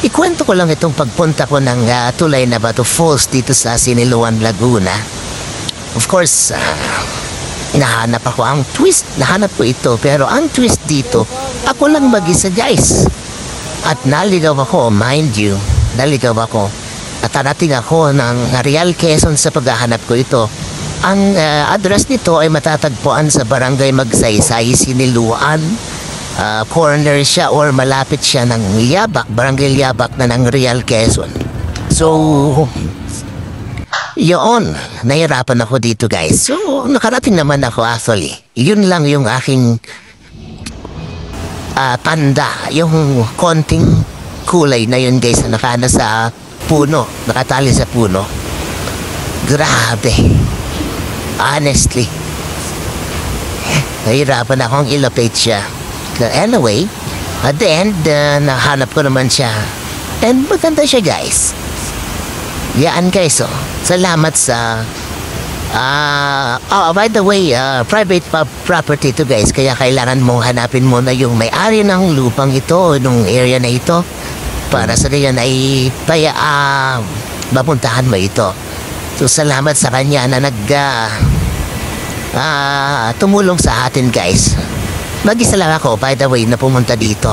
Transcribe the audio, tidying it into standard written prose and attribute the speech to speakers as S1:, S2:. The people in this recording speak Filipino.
S1: Ikwento ko lang itong pagpunta ko ng Tulay na Bato Falls dito sa Siniloan, Laguna. Of course, nahanap ako ang twist. Nahanap ko ito, pero ang twist dito, ako lang mag-isa, guys. At naligaw ako, mind you. Naligaw ako. At narating ako ng Real Quezon sa paghahanap ko ito. Ang address nito ay matatagpuan sa Barangay Magsaysay, Siniluan. Corner siya or malapit siya ng Liabak, Barangay Liabak na ng Real Quezon. So, yun, nahirapan ako dito, guys. So, nakarating naman ako actually. Yun lang yung aking tanda, yung konting kulay na yun, guys, na nakana sa puno, nakatali sa puno. Grabe. Honestly. Nahirapan akong ilocate siya. Anyway, at the end, nahanap ko naman siya. And maganda siya, guys. Yan, guys, oh. Salamat sa... by the way, private property to, guys. Kaya kailangan mong hanapin mo na yung may-ari ng lupang ito, nung area na ito. Para sa ganyan ay mapuntahan mo ito. So, salamat sa kanya na tumulong sa atin, guys. Mag-isa lang ako, by the way, na pumunta dito.